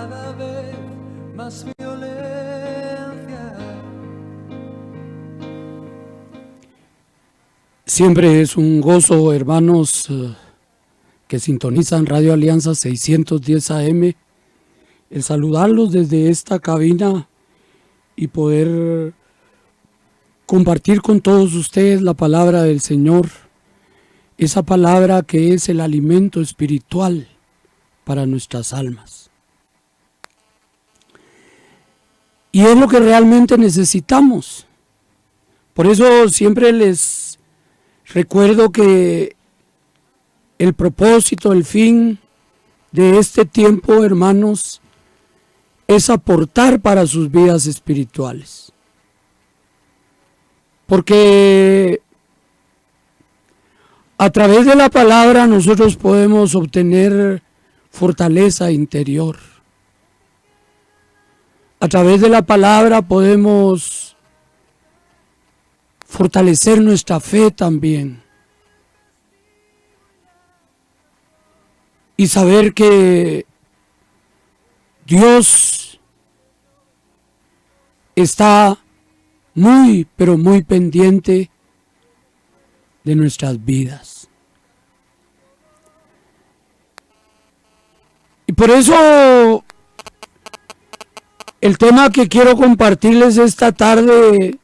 cada vez más violencia. Siempre es un gozo, hermanos, que sintonizan Radio Alianza 610 AM, el saludarlos desde esta cabina y poder compartir con todos ustedes la palabra del Señor, esa palabra que es el alimento espiritual para nuestras almas. Y es lo que realmente necesitamos. Por eso siempre les recuerdo que el propósito, el fin de este tiempo, hermanos, es aportar para sus vidas espirituales. Porque a través de la palabra nosotros podemos obtener fortaleza interior. A través de la palabra podemos fortalecer nuestra fe también. Y saber que Dios está muy, pero muy pendiente de nuestras vidas. Y por eso el tema que quiero compartirles esta tarde,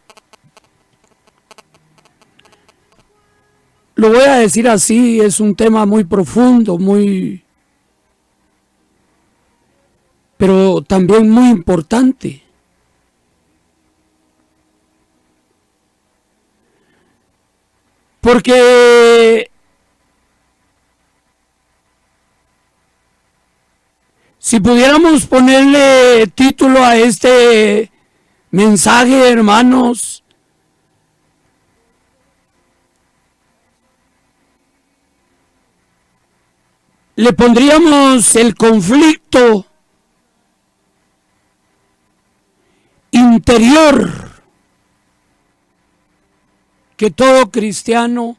lo voy a decir así, es un tema muy profundo, pero también muy importante. Porque si pudiéramos ponerle título a este mensaje, hermanos, le pondríamos el conflicto interior que todo cristiano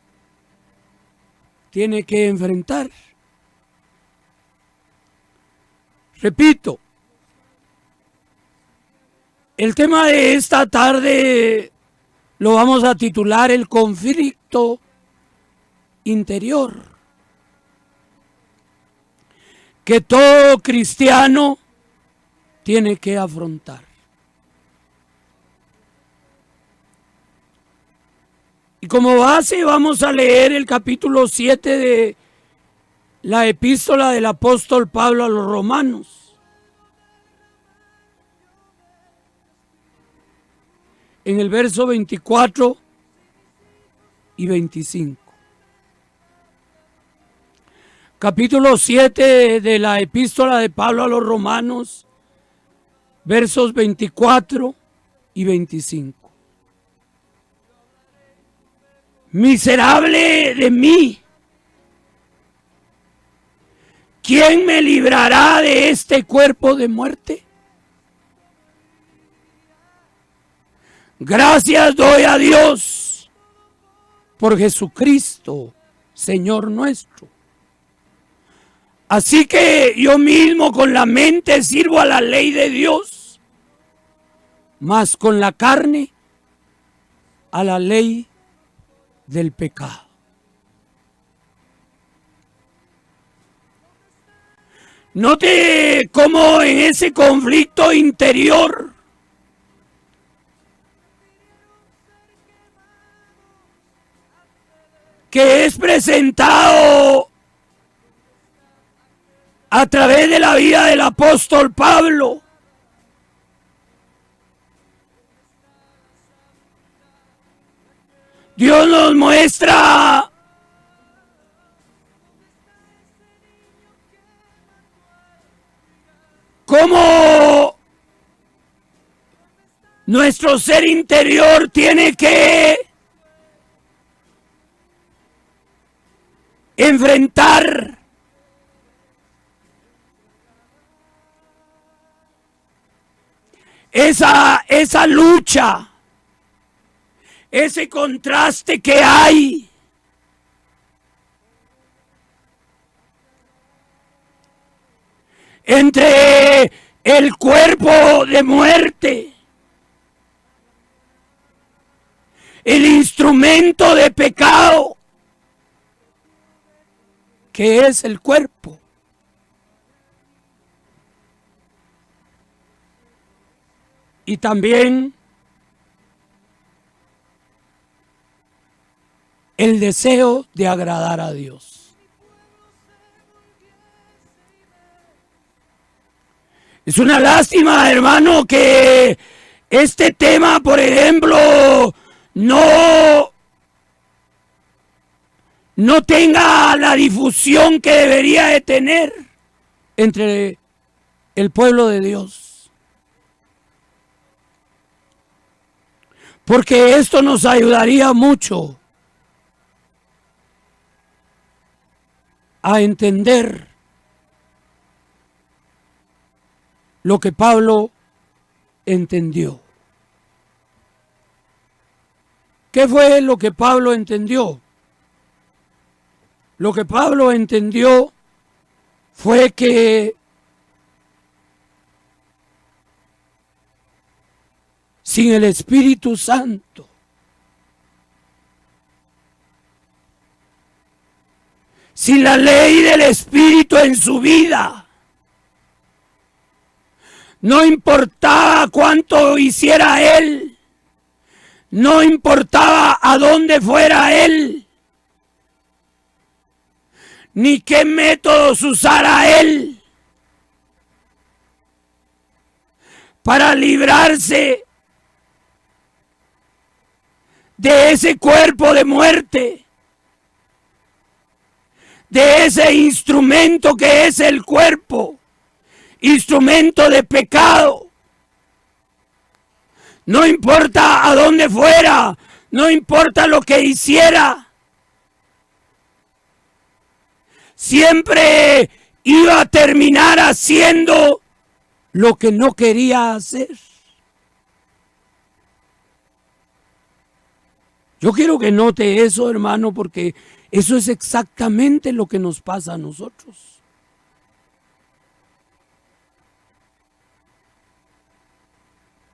tiene que enfrentar. Repito, el tema de esta tarde lo vamos a titular el conflicto interior que todo cristiano tiene que afrontar. Y como base vamos a leer el capítulo 7 de la epístola del apóstol Pablo a los Romanos. En el verso 24 y 25. Capítulo 7 de la epístola de Pablo a los Romanos, versos 24 y 25. Miserable de mí, ¿quién me librará de este cuerpo de muerte? Gracias doy a Dios por Jesucristo, Señor nuestro. Así que yo mismo con la mente sirvo a la ley de Dios, mas con la carne a la ley del pecado. Note cómo en ese conflicto interior que es presentado a través de la vida del apóstol Pablo, Dios nos muestra cómo nuestro ser interior tiene que enfrentar esa lucha, ese contraste que hay entre el cuerpo de muerte, el instrumento de pecado, que es el cuerpo. Y también el deseo de agradar a Dios. Es una lástima, hermano, que este tema, por ejemplo, no tenga la difusión que debería de tener entre el pueblo de Dios. Porque esto nos ayudaría mucho a entender lo que Pablo entendió. ¿Qué fue lo que Pablo entendió? Lo que Pablo entendió fue que sin el Espíritu Santo, sin la ley del Espíritu en su vida, no importaba cuánto hiciera él, no importaba a dónde fuera él, ni qué métodos usara él para librarse de ese cuerpo de muerte, de ese instrumento que es el cuerpo, instrumento de pecado. No importa a dónde fuera, no importa lo que hiciera, siempre iba a terminar haciendo lo que no quería hacer. Yo quiero que note eso, hermano, porque eso es exactamente lo que nos pasa a nosotros.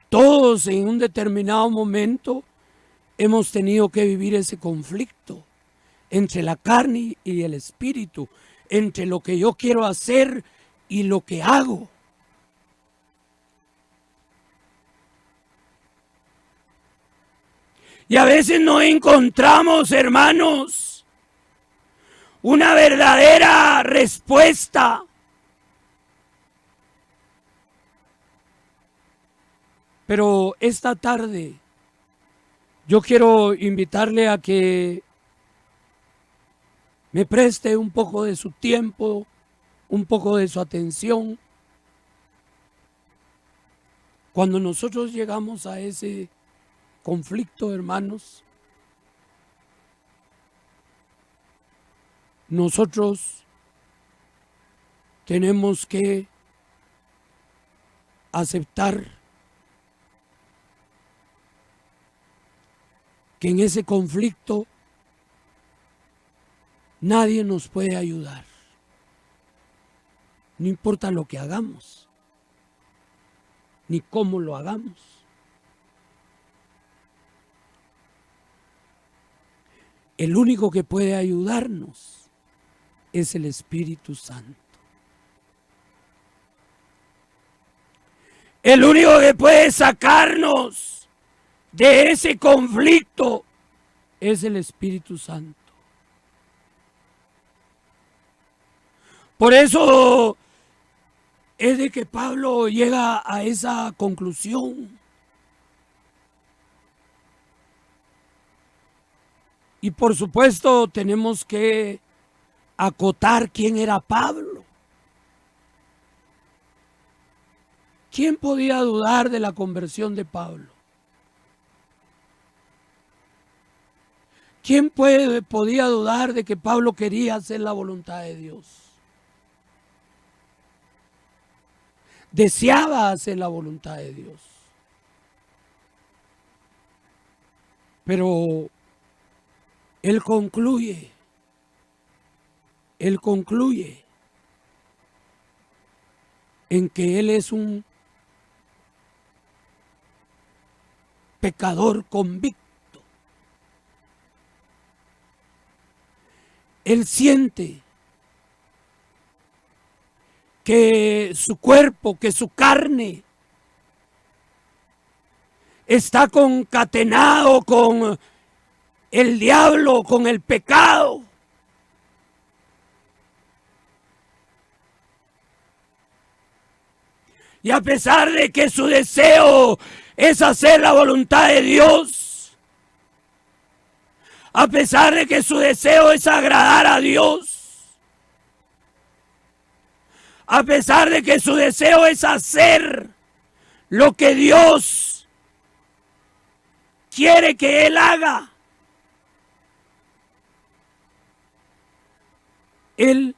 Todos en un determinado momento hemos tenido que vivir ese conflicto entre la carne y el espíritu, entre lo que yo quiero hacer y lo que hago. Y a veces no encontramos, hermanos, una verdadera respuesta. Pero esta tarde yo quiero invitarle a que me preste un poco de su tiempo, un poco de su atención. Cuando nosotros llegamos a ese conflicto, hermanos, nosotros tenemos que aceptar que en ese conflicto nadie nos puede ayudar. No importa lo que hagamos, ni cómo lo hagamos. El único que puede ayudarnos es el Espíritu Santo. El único que puede sacarnos de ese conflicto es el Espíritu Santo. Por eso es de que Pablo llega a esa conclusión. Y por supuesto tenemos que acotar quién era Pablo. ¿Quién podía dudar de la conversión de Pablo? ¿Quién podía dudar de que Pablo quería hacer la voluntad de Dios? Deseaba hacer la voluntad de Dios. Pero él concluye en que él es un pecador convicto. Él siente que su cuerpo, que su carne está concatenado con el diablo, con el pecado. Y a pesar de que su deseo es hacer la voluntad de Dios, a pesar de que su deseo es agradar a Dios, a pesar de que su deseo es hacer lo que Dios quiere que él haga, él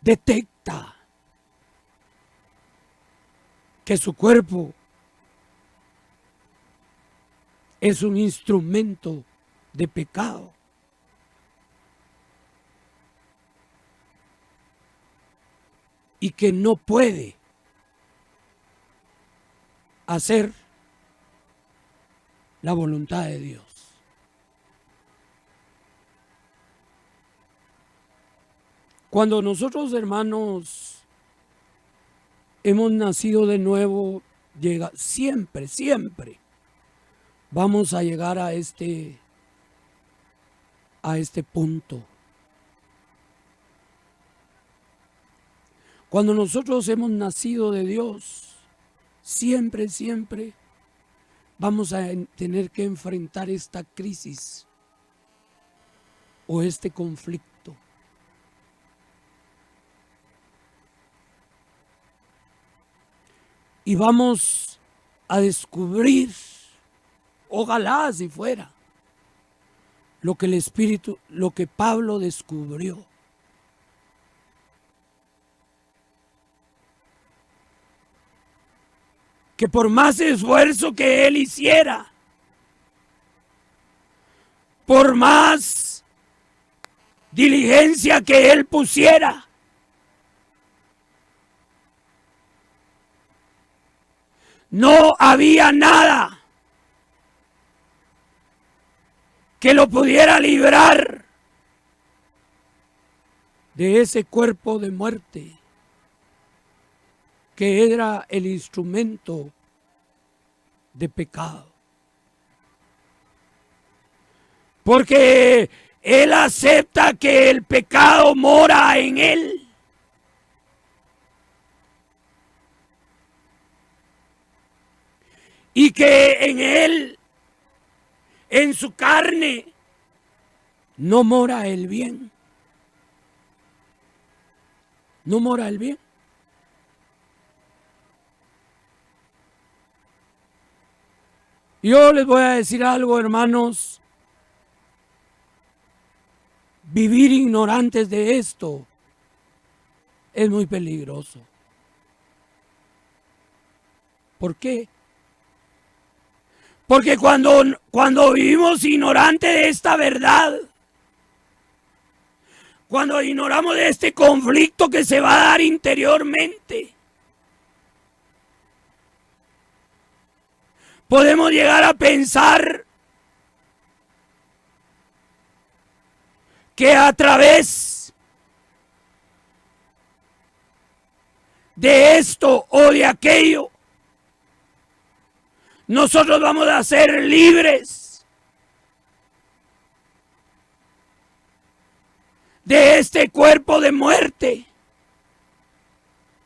detecta que su cuerpo es un instrumento de pecado. Y que no puede hacer la voluntad de Dios. Cuando nosotros, hermanos, hemos nacido de nuevo, siempre vamos a llegar a este punto. Cuando nosotros hemos nacido de Dios, siempre vamos a tener que enfrentar esta crisis o este conflicto. Y vamos a descubrir, ojalá si fuera, lo que Pablo descubrió. Que por más esfuerzo que él hiciera, por más diligencia que él pusiera, no había nada que lo pudiera librar de ese cuerpo de muerte que era el instrumento de pecado. Porque él acepta que el pecado mora en él. Y que en él, en su carne, no mora el bien. No mora el bien. Yo les voy a decir algo, hermanos. Vivir ignorantes de esto es muy peligroso. ¿Por qué? Porque cuando vivimos ignorantes de esta verdad, cuando ignoramos de este conflicto que se va a dar interiormente, podemos llegar a pensar que a través de esto o de aquello, nosotros vamos a ser libres de este cuerpo de muerte.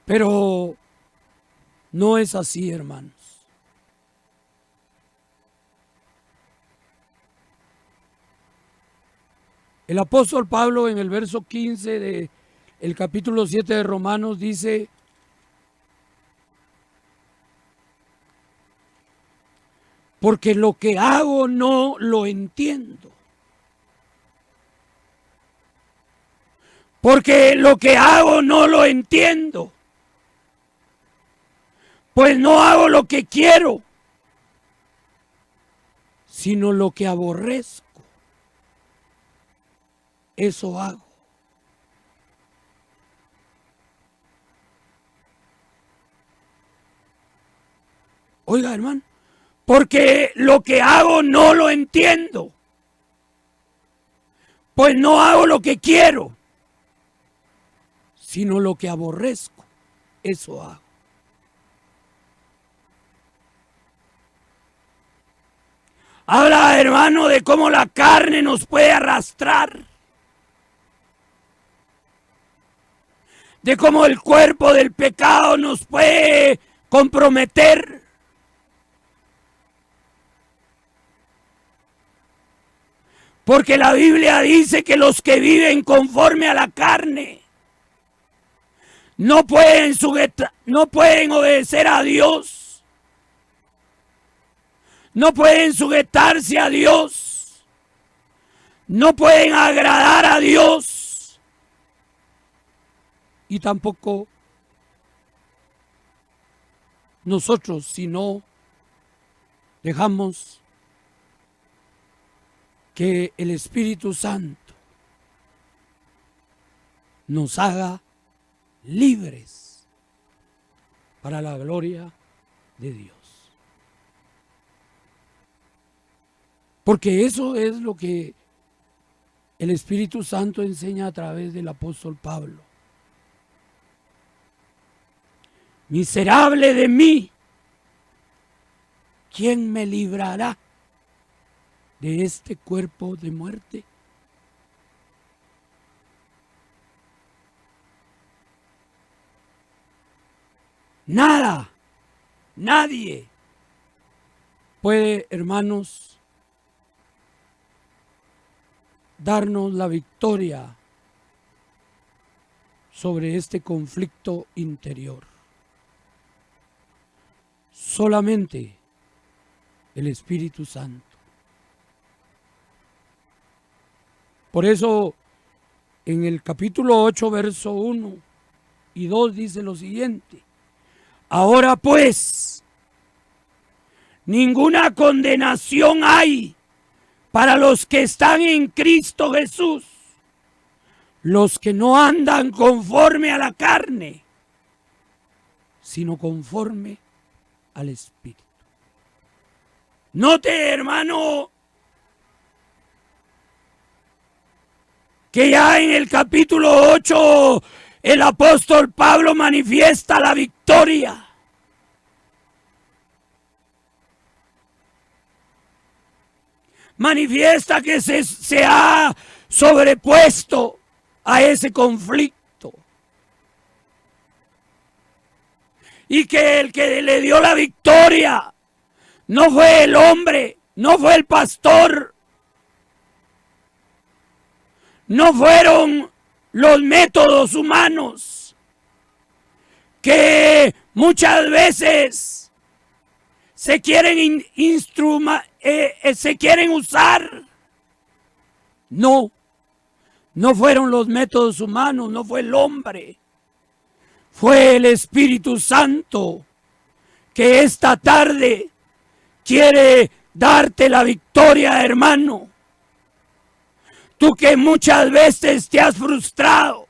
Pero no es así, hermanos. El apóstol Pablo en el verso 15 del capítulo 7 de Romanos dice: porque lo que hago no lo entiendo. Porque lo que hago no lo entiendo. Pues no hago lo que quiero, sino lo que aborrezco. Eso hago. Oiga, hermano, porque lo que hago no lo entiendo. Pues no hago lo que quiero, sino lo que aborrezco. Eso hago. Habla, hermano, de cómo la carne nos puede arrastrar. De cómo el cuerpo del pecado nos puede comprometer. Porque la Biblia dice que los que viven conforme a la carne no pueden obedecer a Dios. No pueden sujetarse a Dios. No pueden agradar a Dios. Y tampoco nosotros, si no dejamos que el Espíritu Santo nos haga libres para la gloria de Dios. Porque eso es lo que el Espíritu Santo enseña a través del apóstol Pablo. Miserable de mí, ¿quién me librará de este cuerpo de muerte? Nada, nadie puede, hermanos, darnos la victoria sobre este conflicto interior. Solamente el Espíritu Santo. Por eso, en el capítulo 8, verso 1 y 2 dice lo siguiente: ahora pues, ninguna condenación hay para los que están en Cristo Jesús, los que no andan conforme a la carne, sino conforme al Espíritu. Note, hermano, que ya en el capítulo 8 el apóstol Pablo manifiesta la victoria. Manifiesta que se ha sobrepuesto a ese conflicto. Y que el que le dio la victoria no fue el hombre, no fue el pastor, no fueron los métodos humanos que muchas veces se quieren usar. No fueron los métodos humanos, no fue el hombre, fue el Espíritu Santo que esta tarde quiere darte la victoria, hermano. Tú que muchas veces te has frustrado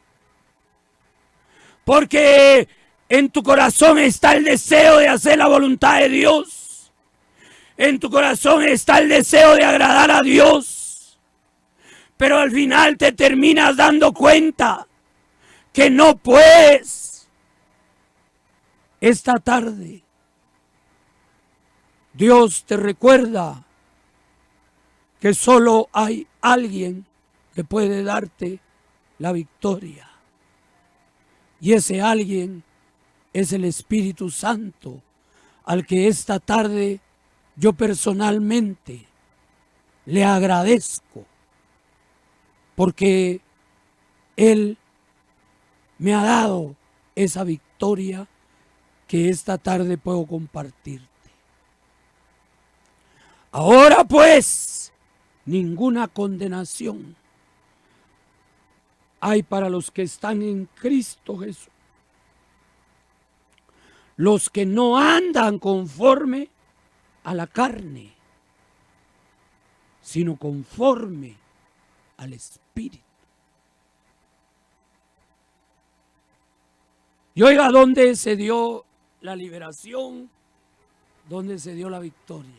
porque en tu corazón está el deseo de hacer la voluntad de Dios. En tu corazón está el deseo de agradar a Dios. Pero al final te terminas dando cuenta que no puedes. Esta tarde Dios te recuerda que solo hay alguien que puede darte la victoria. Y ese alguien es el Espíritu Santo, al que esta tarde yo personalmente le agradezco, porque Él me ha dado esa victoria que esta tarde puedo compartirte. Ahora pues, ninguna condenación hay para los que están en Cristo Jesús, los que no andan conforme a la carne, sino conforme al Espíritu. Y oiga, ¿dónde se dio la liberación donde se dio la victoria.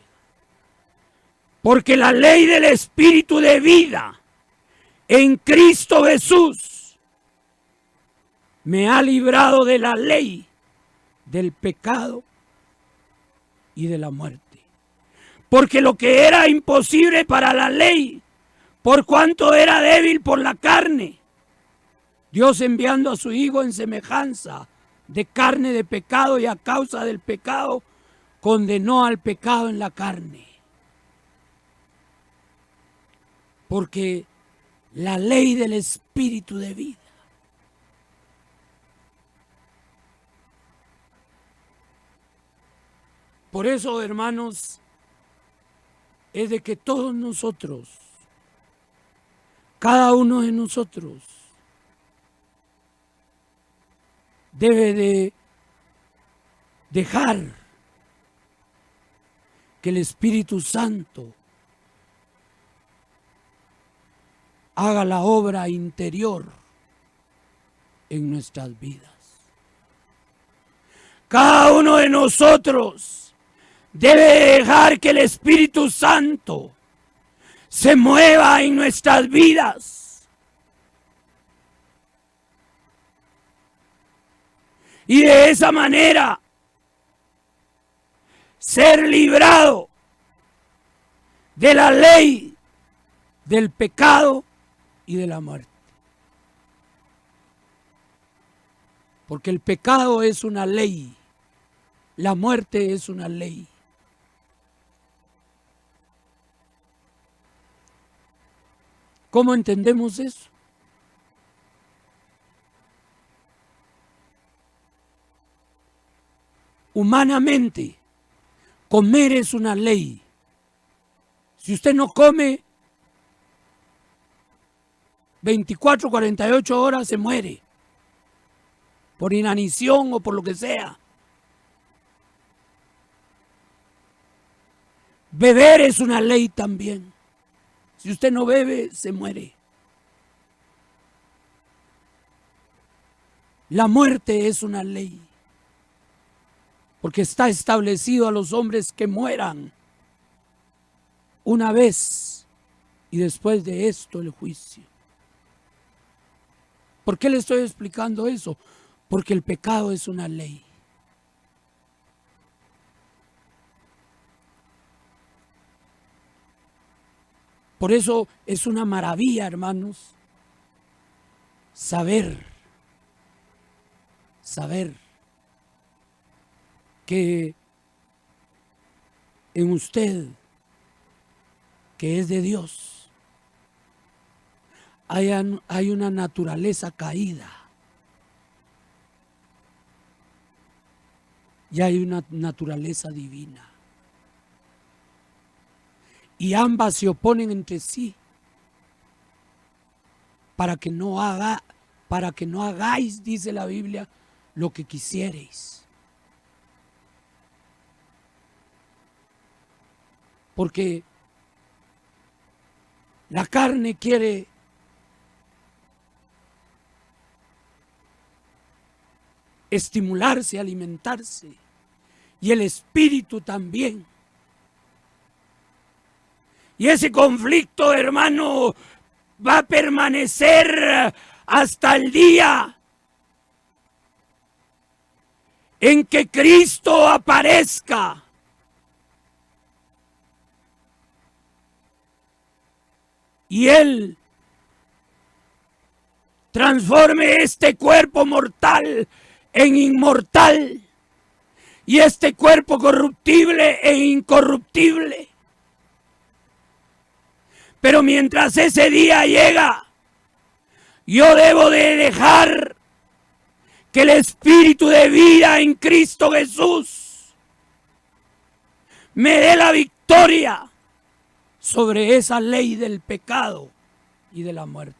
Porque la ley del Espíritu de vida en Cristo Jesús me ha librado de la ley del pecado y de la muerte. Porque lo que era imposible para la ley, por cuanto era débil por la carne, Dios enviando a su Hijo en semejanza de carne de pecado y a causa del pecado, condenó al pecado en la carne. Porque la ley del Espíritu de vida por eso, hermanos, es de que todos nosotros, cada uno de nosotros, debe de dejar que el Espíritu Santo haga la obra interior en nuestras vidas. Cada uno de nosotros debe dejar que el Espíritu Santo se mueva en nuestras vidas. Y de esa manera ser librado de la ley del pecado y de la muerte. Porque el pecado es una ley, la muerte es una ley. ¿Cómo entendemos eso? Humanamente, comer es una ley. Si usted no come 24, 48 horas, se muere. Por inanición o por lo que sea. Beber es una ley también. Si usted no bebe, se muere. La muerte es una ley. Porque está establecido a los hombres que mueran una vez y después de esto el juicio. ¿Por qué le estoy explicando eso? Porque el pecado es una ley. Por eso es una maravilla, hermanos, saber que en usted, que es de Dios, hay una naturaleza caída y hay una naturaleza divina. Y ambas se oponen entre sí para que no hagáis, dice la Biblia, lo que quisiereis. Porque la carne quiere estimularse, alimentarse, y el espíritu también. Y ese conflicto, hermano, va a permanecer hasta el día en que Cristo aparezca. Y Él transforme este cuerpo mortal en inmortal y este cuerpo corruptible en incorruptible. Pero mientras ese día llega, yo debo de dejar que el Espíritu de vida en Cristo Jesús me dé la victoria sobre esa ley del pecado y de la muerte.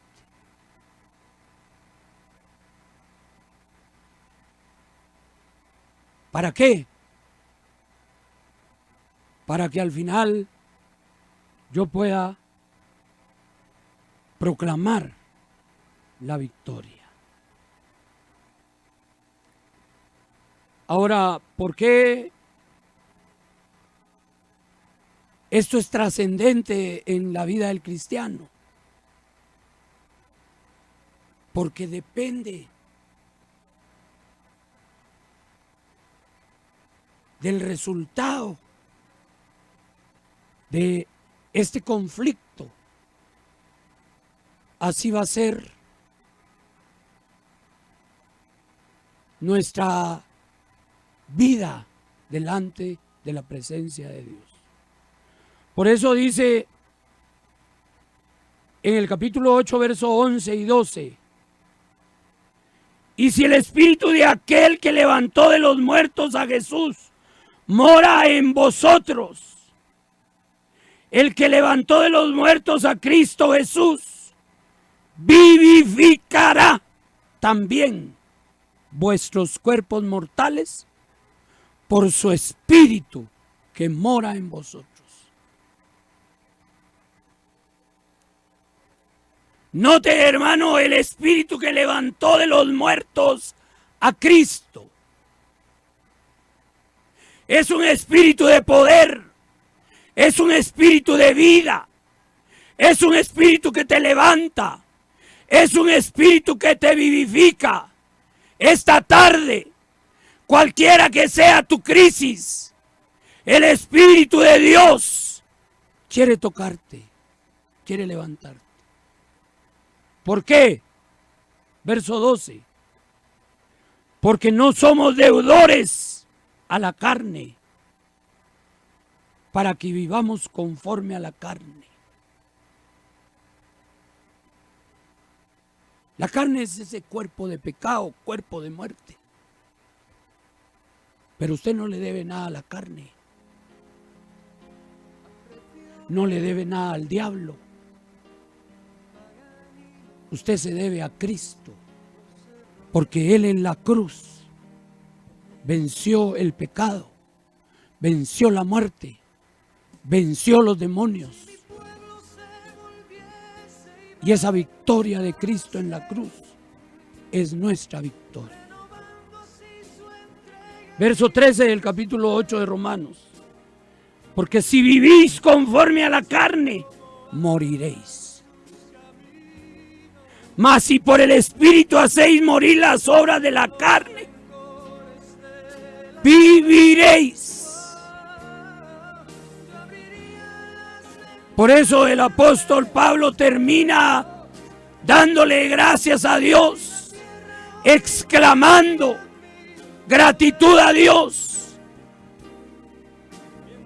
¿Para qué? Para que al final yo pueda proclamar la victoria. Ahora, ¿por qué Esto es trascendente en la vida del cristiano, porque depende del resultado de este conflicto. Así va a ser nuestra vida delante de la presencia de Dios. Por eso dice en el capítulo 8, versos 11 y 12: y si el espíritu de aquel que levantó de los muertos a Jesús mora en vosotros, el que levantó de los muertos a Cristo Jesús vivificará también vuestros cuerpos mortales por su espíritu que mora en vosotros. Note, hermano, el espíritu que levantó de los muertos a Cristo es un espíritu de poder, es un espíritu de vida, es un espíritu que te levanta, es un espíritu que te vivifica. Esta tarde, cualquiera que sea tu crisis, el Espíritu de Dios quiere tocarte, quiere levantarte. ¿Por qué? Verso 12. Porque no somos deudores a la carne, para que vivamos conforme a la carne. La carne es ese cuerpo de pecado, cuerpo de muerte. Pero usted no le debe nada a la carne. No le debe nada al diablo. Usted se debe a Cristo, porque Él en la cruz venció el pecado, venció la muerte, venció los demonios. Y esa victoria de Cristo en la cruz es nuestra victoria. Verso 13 del capítulo 8 de Romanos: porque si vivís conforme a la carne, moriréis. Mas si por el Espíritu hacéis morir las obras de la carne, viviréis. Por eso el apóstol Pablo termina dándole gracias a Dios, exclamando gratitud a Dios,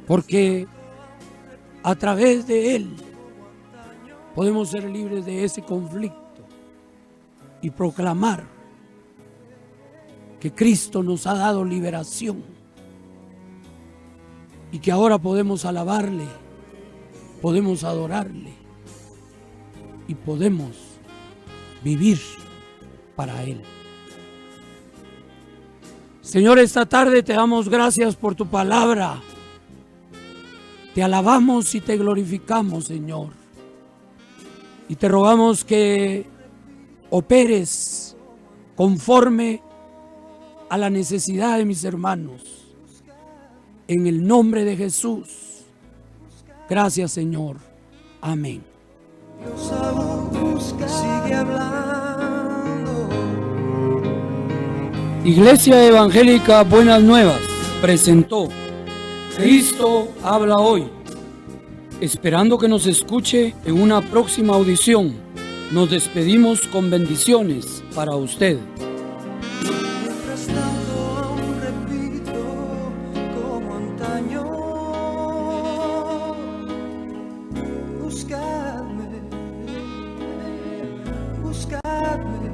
porque a través de Él podemos ser libres de ese conflicto y proclamar que Cristo nos ha dado liberación y que ahora podemos alabarle, podemos adorarle y podemos vivir para Él. Señor, esta tarde te damos gracias por tu palabra. Te alabamos y te glorificamos, Señor. Y te rogamos que operes conforme a la necesidad de mis hermanos. En el nombre de Jesús. Gracias, Señor. Amén. Dios aún sigue hablando. Iglesia Evangélica Buenas Nuevas presentó Cristo habla hoy. Esperando que nos escuche en una próxima audición. Nos despedimos con bendiciones para usted. Mientras tanto aún repito como antaño: buscadme, buscadme.